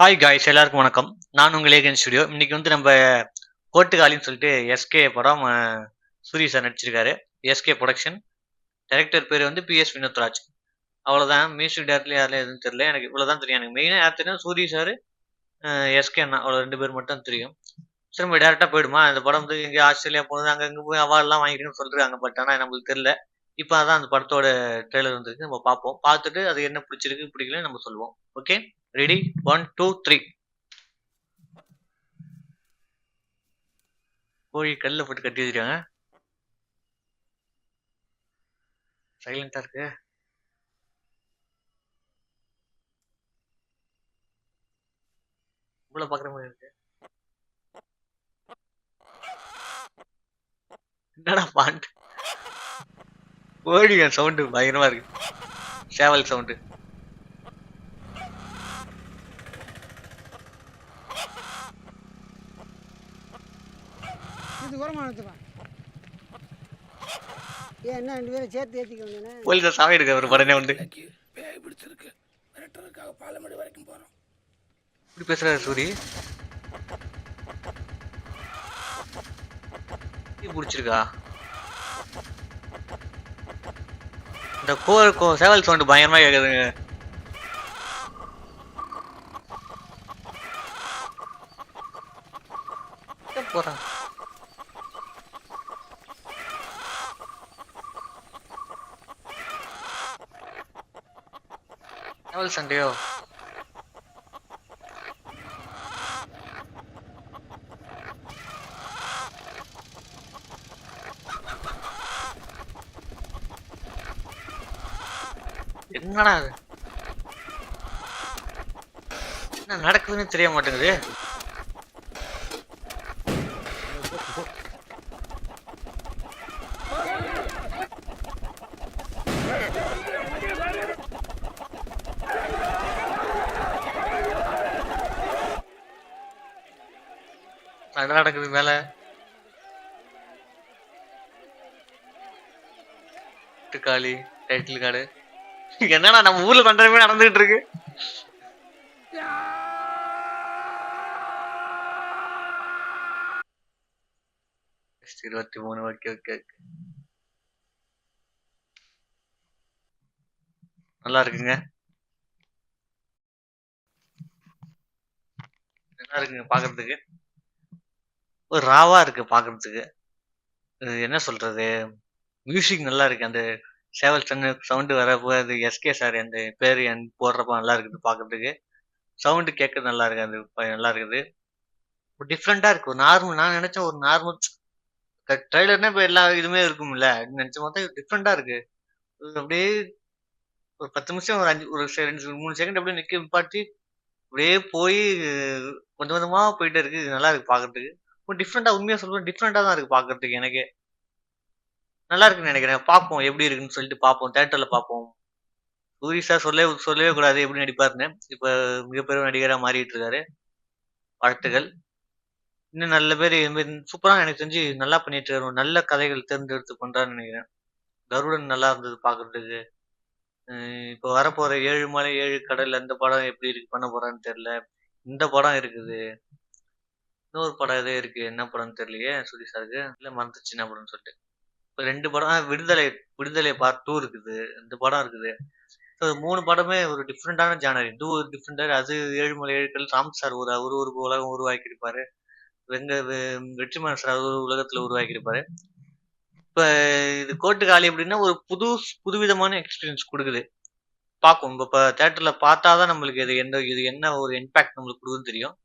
Hi guys, எல்லாருக்கும் வணக்கம். நான் உங்கள் ஏகன் ஸ்டுடியோ. இன்னைக்கு வந்து நம்ம கோட்டுக்காலின்னு சொல்லிட்டு எஸ்கே படம் சூரி சார் நடிச்சிருக்காரு. SK production. டைரக்டர் பேர் வந்து பிஎஸ் வினோத்ராஜ். அவ்வளோதான். மியூசிக் டைரக்டர் யாரில் எதுவும் தெரியல. எனக்கு இவ்வளோதான் தெரியும். எனக்கு மெயினாக யார் தெரியும், சூரி சார், எஸ்கே அண்ணா, அவ்வளோ 2 பேர் மட்டும் தெரியும். சரி, நம்ம டேரெக்டாக போயிடுமா? இந்த படம் வந்து எங்கே ஆஸ்திரேலியா போகுது, அங்கே இங்கே போய் அவார்ட்லாம் வாங்கிட்டுன்னு சொல்லிருக்காங்க. பட் ஆனால் நம்மளுக்கு தெரியல. இப்போ அதான் அந்த படத்தோட ட்ரெய்லர் வந்துருக்கு. நம்ம பார்ப்போம். பார்த்துட்டு அது என்ன பிடிச்சிருக்கு பிடிக்கலன்னு நம்ம சொல்லுவோம். Okay, ready? 1 2 3. கோழி கல்ல போட்டு கட்டி வச்சிருக்காங்க. சைலண்டா இருக்கு. உள்ள பாக்குற மாதிரி இருக்கு. என்னடா பாண்ட்? கோழி சவுண்ட் பயங்கரமா இருக்கு. சேவல் சவுண்ட். இது குறமானதுப்பா. ஏன் என்ன 2 பேரும் சேர்த்து ஏற்றிக்க வேண்டியனே? போலீஸ் சாமி எடுக்க ஒரு படனே வந்து பேய் பிடிச்சிருக்கு. மிரட்டுறதுக்காக பாலமேடு வரைக்கும் போறோம். இப்படி பேசுறாரு சூரி. பிடிச்சிருக்கா? இந்த சேவல் சவுண்ட் பயங்கரமா கேக்குதுங்க. போறான். சேவல் சண்டையோ? என்னடா அது? என்ன நடக்குதுன்னு தெரிய மாட்டேங்குது. என்ன நடக்குது மேல? காளி டைட்டில் கார்டு. என்னடா நம்ம ஊர்ல பண்றமே நடந்துகிட்டு இருக்கு. 23. ஓகே ஓகே ஓகே, நல்லா இருக்குங்க. நல்லா இருக்குங்க பாக்குறதுக்கு. ஒரு ராவா இருக்கு பாக்குறதுக்கு. என்ன சொல்றது, மியூசிக் நல்லா இருக்கு. அந்த சேவல் சவுண்ட் வரப்போ அது எஸ்கே சார் அந்த பேரு போடுறப்ப நல்லா இருக்குது பாக்குறதுக்கு. சவுண்ட் கேட்க நல்லா இருக்கு. அது நல்லா இருக்குது. ஒரு டிஃப்ரெண்டா இருக்கு. ஒரு நார்மல், நான் நினைச்சேன் ஒரு நார்மல் ட்ரைலர்னா இப்ப எல்லா இதுவுமே இருக்கும்ல, நினைச்ச பார்த்தா டிஃப்ரெண்டா இருக்கு. அப்படியே ஒரு 10 நிமிஷம், ஒரு 5 ஒரு 3 செகண்ட் அப்படியே நிப்பாட்டி அப்படியே போய் கொஞ்சம் கொஞ்சமா போயிட்டே இருக்கு. இது நல்லா இருக்கு பாக்குறதுக்கு. ஒரு டிஃப்ரெண்டா, உண்மையா சொல்றேன், டிஃப்ரெண்டா தான் இருக்கு பாக்குறதுக்கு. எனக்கே நல்லா இருக்குன்னு நினைக்கிறேன். பார்ப்போம் எப்படி இருக்குன்னு சொல்லிட்டு பார்ப்போம். தியேட்டர்ல பார்ப்போம். சூரி சார் சொல்லவே கூடாது எப்படி நடிப்பாருன்னு. இப்ப மிகப்பெரிய நடிகரா மாறிட்டு இருக்காரு. வாழ்த்துகள். இன்னும் நல்ல பேர் சூப்பரா, எனக்கு தெரிஞ்சு நல்லா பண்ணிட்டு இருக்காரு. நல்ல கதைகள் தேர்ந்தெடுத்து பண்றாருன்னு நினைக்கிறேன். கருடன் நல்லா இருந்தது பாக்குறதுக்கு. இப்ப வரப்போற 7 மலை 7 கடல் அந்த படம் எப்படி இருக்கு பண்ண போறான்னு தெரியல. இந்த படம் இருக்குது. இன்னொரு படம் எதோ இருக்கு. என்ன படம்னு தெரியலையே சூரி சாருக்கு. இல்ல மறந்துச்சு என்ன படம்னு சொல்லிட்டு. இப்ப 2 படம் விடுதலை விடுதலை பார்ட் 2 இருக்குது. இந்த படம் இருக்குது. 3 படமே ஒரு டிஃப்ரெண்டான ஜானர். இது ஒரு டிஃப்ரெண்டா, அது 7 மலை 7 கடல். ராம் சார் அவரு ஒரு உலகம் உருவாக்கி இருப்பாரு. வெற்றிமாறன் சார் ஒரு உலகத்துல உருவாக்கி இருப்பாரு. இப்ப இது கோட்டுக்காளி அப்படின்னா ஒரு புதுவிதமான எக்ஸ்பீரியன்ஸ் கொடுக்குது. பார்க்கும். இப்ப தியேட்டர்ல பார்த்தாதான் நம்மளுக்கு இது என்ன ஒரு இம்பாக்ட் நம்மளுக்கு கொடுக்குன்னு தெரியும்.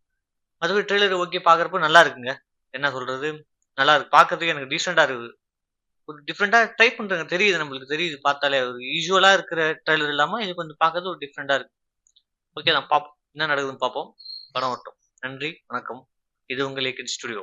அதுவே ட்ரெய்லர் ஓகே பாக்குறப்ப நல்லா இருக்குங்க. என்ன சொல்றது, நல்லா இருக்கு பாக்குறதுக்கு. எனக்கு டீசெண்டா இருக்குது. ஒரு டிஃப்ரெண்டா ட்ரை பண்றாங்க. தெரியுது, நம்மளுக்கு தெரியுது பார்த்தாலே. ஒரு யூசுவலா இருக்கிற ட்ரெய்லர் இல்லாம இது கொஞ்சம் பார்க்கறது ஒரு டிஃப்ரெண்டா இருக்கு. ஓகே, நான் பார்ப்போம் என்ன நடக்குதுன்னு பார்ப்போம். படம் வரட்டும். நன்றி, வணக்கம். இது உங்கள் ஏகன் ஸ்டுடியோ.